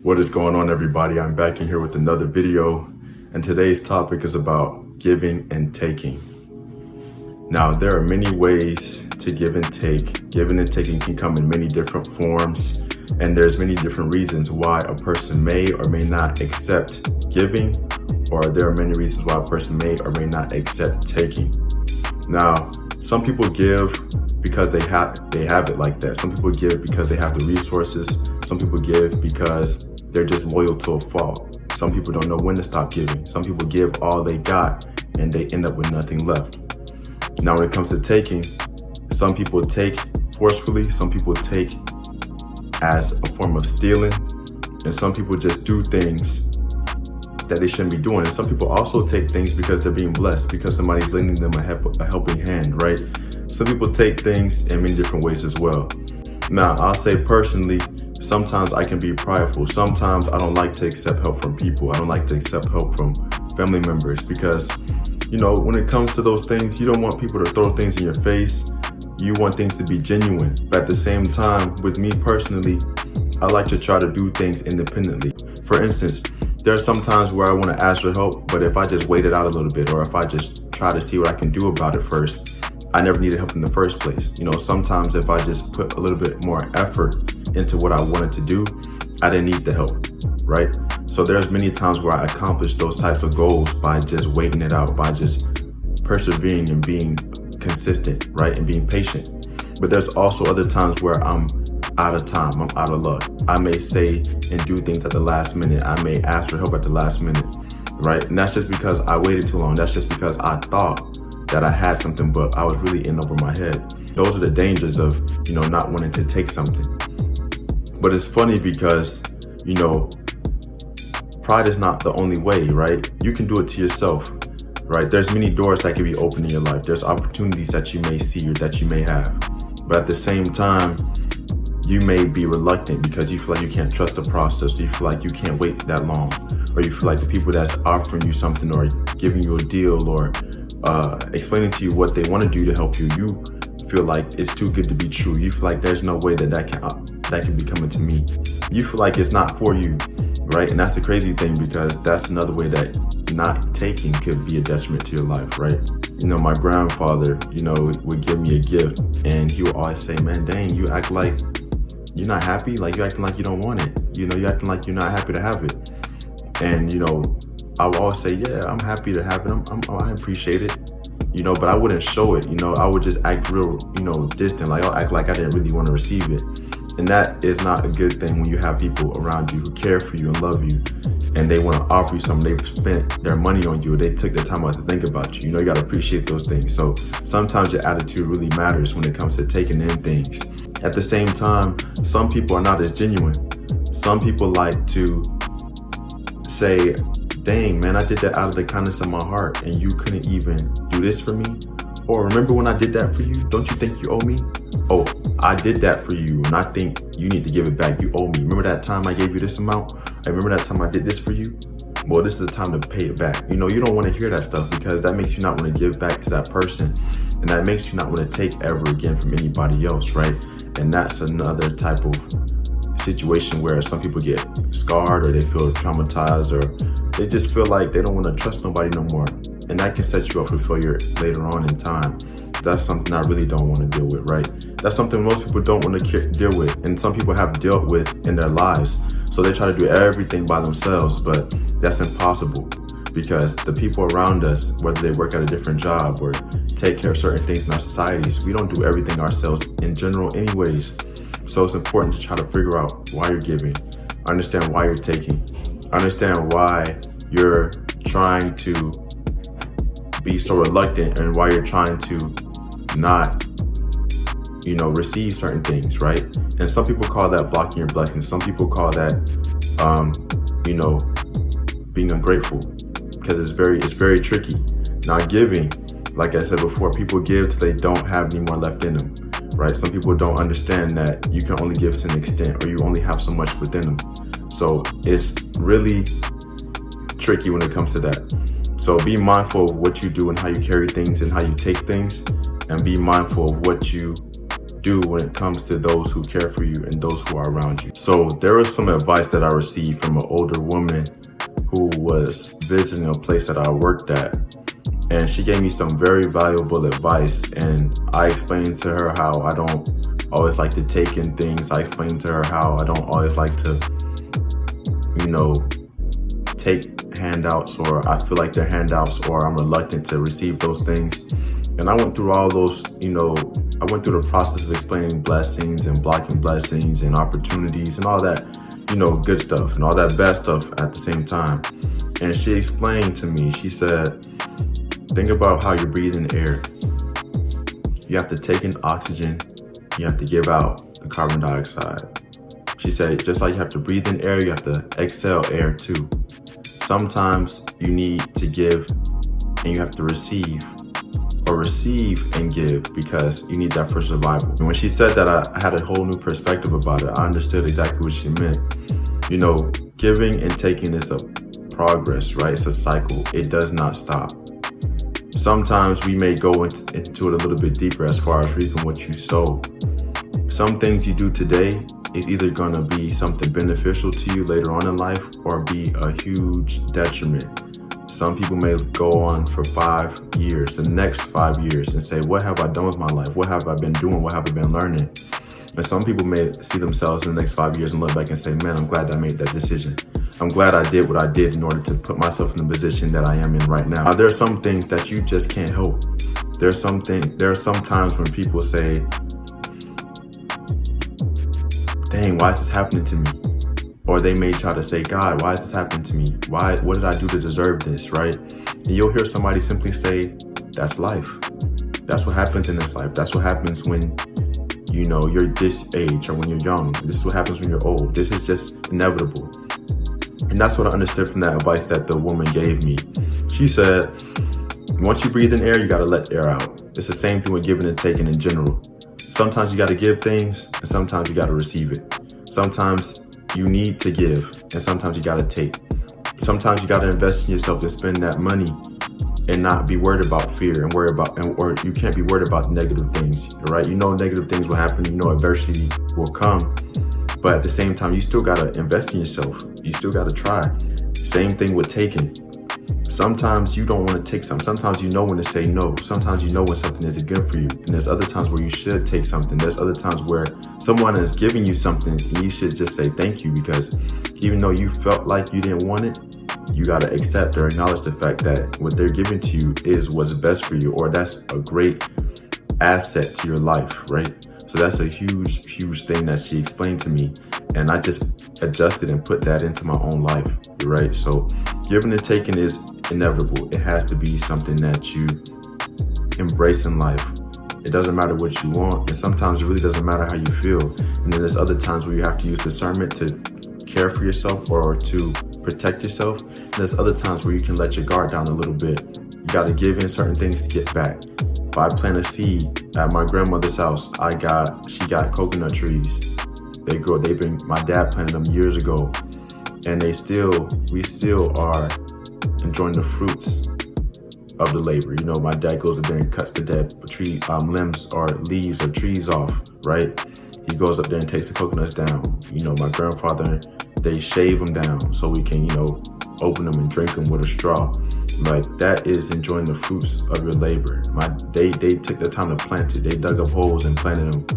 What is going on, everybody? I'm back in here with another video, and today's topic is about giving and taking. Now, there are many ways to give and take. Giving and taking can come in many different forms, and there's many different reasons why a person may or may not accept giving, or there are many reasons why a person may or may not accept taking. Now, some people give because they have it like that. Some people give because they have the resources. Some people give because they're just loyal to a fault. Some people don't know when to stop giving. Some people give all they got and they end up with nothing left. Now, when it comes to taking, some people take forcefully, some people take as a form of stealing, and some people just do things that they shouldn't be doing. And some people also take things because they're being blessed, because somebody's lending them a helping hand, right? Some people take things in many different ways as well. Now, I'll say personally, sometimes I can be prideful. Sometimes I don't like to accept help from people. I don't like to accept help from family members because, when it comes to those things, you don't want people to throw things in your face. You want things to be genuine. But at the same time, with me personally, I like to try to do things independently. For instance, there are some times where I want to ask for help, but if I just wait it out a little bit, or if I just try to see what I can do about it first, I never needed help in the first place. Sometimes if I just put a little bit more effort into what I wanted to do, I didn't need the help, right? So there's many times where I accomplished those types of goals by just waiting it out, by just persevering and being consistent, right? And being patient. But there's also other times where I'm out of time, I'm out of luck. I may say and do things at the last minute. I may ask for help at the last minute, right? And that's just because I waited too long. That's just because I thought that I had something, but I was really in over my head. Those are the dangers of, not wanting to take something. But it's funny because, pride is not the only way, right? You can do it to yourself, right? There's many doors that can be open in your life. There's opportunities that you may see or that you may have. But at the same time, you may be reluctant because you feel like you can't trust the process. You feel like you can't wait that long, or you feel like the people that's offering you something or giving you a deal or explaining to you what they want to do to help you, you feel like it's too good to be true. You feel like there's no way that can be coming to me. You feel like it's not for you, right? And that's the crazy thing, because that's another way that not taking could be a detriment to your life, right? My grandfather, would give me a gift, and he would always say, "Man, dang, you act like you're not happy. Like you acting like you don't want it. You acting like you're not happy to have it." And I would always say, "Yeah, I'm happy to have it. I appreciate it." But I wouldn't show it. I would just act real, distant. Like I'll act like I didn't really want to receive it. And that is not a good thing when you have people around you who care for you and love you, and they want to offer you something. They've spent their money on you. They took the time out to think about you. You got to appreciate those things. So sometimes your attitude really matters when it comes to taking in things. At the same time, some people are not as genuine. Some people like to say, "Dang, man, I did that out of the kindness of my heart, and you couldn't even do this for me." Or, "Remember when I did that for you? Don't you think you owe me?" "Oh, I did that for you, and I think you need to give it back. You owe me. Remember that time I gave you this amount? I remember that time I did this for you? Well, this is the time to pay it back." You don't want to hear that stuff, because that makes you not want to give back to that person, and that makes you not want to take ever again from anybody else, right? And that's another type of situation where some people get scarred, or they feel traumatized, or they just feel like they don't want to trust nobody no more. And that can set you up for failure later on in time. That's something I really don't want to deal with, right? That's something most people don't want to deal with, and some people have dealt with in their lives. So they try to do everything by themselves, but that's impossible, because the people around us, whether they work at a different job or take care of certain things in our societies, we don't do everything ourselves in general anyways. So it's important to try to figure out why you're giving, understand why you're taking, understand why you're trying to be so reluctant, and why you're trying to not, receive certain things, right? And some people call that blocking your blessings. Some people call that, being ungrateful, because it's very tricky. Now, giving, like I said before, people give till they don't have any more left in them, right? Some people don't understand that you can only give to an extent, or you only have so much within them. So it's really tricky when it comes to that. So be mindful of what you do and how you carry things and how you take things, and be mindful of what you do when it comes to those who care for you and those who are around you. So there was some advice that I received from an older woman who was visiting a place that I worked at. And she gave me some very valuable advice. And I explained to her how I don't always like to take in things. I explained to her how I don't always like to, take handouts, or I feel like they're handouts, or I'm reluctant to receive those things. And I went through all those, I went through the process of explaining blessings and blocking blessings and opportunities and all that, good stuff and all that bad stuff at the same time. And she explained to me, she said, think about how you're breathing air. You have to take in oxygen, you have to give out the carbon dioxide. She said, just like you have to breathe in air, you have to exhale air too. Sometimes you need to give and you have to receive, or receive and give, because you need that for survival. And when she said that, I had a whole new perspective about it. I understood exactly what she meant. Giving and taking is a progress, right? It's a cycle. It does not stop. Sometimes we may go into it a little bit deeper as far as reaping what you sow. Some things you do today is either going to be something beneficial to you later on in life or be a huge detriment. Some people may go on for 5 years, the next 5 years, and say, what have I done with my life? What have I been doing? What have I been learning? And some people may see themselves in the next 5 years and look back and say, man, I'm glad I made that decision. I'm glad I did what I did in order to put myself in the position that I am in right now. There are some things that you just can't help. There are some times when people say, dang, why is this happening to me? Or they may try to say, God, why is this happening to me? What did I do to deserve this, right? And you'll hear somebody simply say, that's life. That's what happens in this life. That's what happens when, you're this age or when you're young. This is what happens when you're old. This is just inevitable. And that's what I understood from that advice that the woman gave me. She said, once you breathe in air, you got to let air out. It's the same thing with giving and taking in general. Sometimes you got to give things and sometimes you got to receive it. Sometimes you need to give and sometimes you got to take. Sometimes you got to invest in yourself and spend that money and not be worried about fear or you can't be worried about negative things, right? Negative things will happen. Adversity will come. But at the same time, you still got to invest in yourself. You still got to try. Same thing with taking. Sometimes you don't want to take something. Sometimes you know when to say no. Sometimes you know when something isn't good for you. And there's other times where you should take something. There's other times where someone is giving you something and you should just say thank you, because even though you felt like you didn't want it, you got to accept or acknowledge the fact that what they're giving to you is what's best for you, or that's a great asset to your life, right? So that's a huge, huge thing that she explained to me. And I just adjusted and put that into my own life, right? So giving and taking is inevitable. It has to be something that you embrace in life. It doesn't matter what you want. And sometimes it really doesn't matter how you feel. And then there's other times where you have to use discernment to care for yourself or to protect yourself. And there's other times where you can let your guard down a little bit. You got to give in certain things to get back. If I plant a seed at my grandmother's house, she got coconut trees. My dad planted them years ago, and we still are enjoying the fruits of the labor. My dad goes up there and cuts the dead tree limbs or leaves or trees off, right? He goes up there and takes the coconuts down. My grandfather, they shave them down so we can, open them and drink them with a straw. Like, that is enjoying the fruits of your labor. They took the time to plant it. They dug up holes and planted them.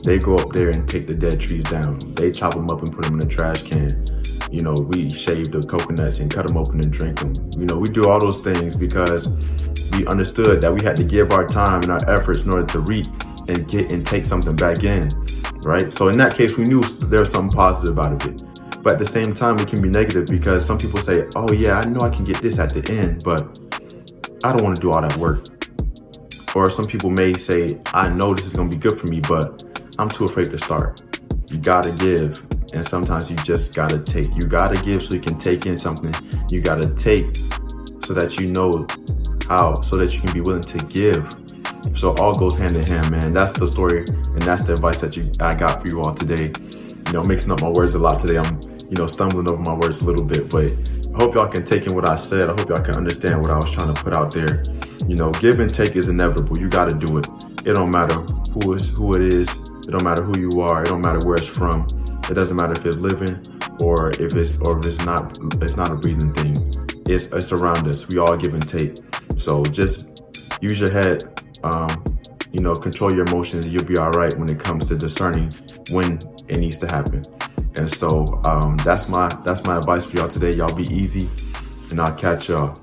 They go up there and take the dead trees down. They chop them up and put them in the trash can. We shave the coconuts and cut them open and drink them. We do all those things because we understood that we had to give our time and our efforts in order to reap and get and take something back in, right? So in that case, we knew there was something positive out of it. But at the same time, it can be negative because some people say, oh yeah, I know I can get this at the end, but I don't want to do all that work. Or some people may say, I know this is going to be good for me, but I'm too afraid to start. You got to give. And sometimes you just got to take. You got to give so you can take in something. You got to take so that you know how, so that you can be willing to give. So all goes hand in hand, man. That's the story. And that's the advice that I got for you all today. Mixing up my words a lot today. I'm, stumbling over my words a little bit, but I hope y'all can take in what I said. I hope y'all can understand what I was trying to put out there. Give and take is inevitable. You got to do it. It don't matter who it is. It don't matter who you are. It don't matter where it's from. It doesn't matter if it's living or if it's not. It's not a breathing thing. It's around us. We all give and take. So just use your head. Control your emotions. You'll be all right when it comes to discerning when it needs to happen. And so that's my advice for y'all today. Y'all be easy, and I'll catch y'all.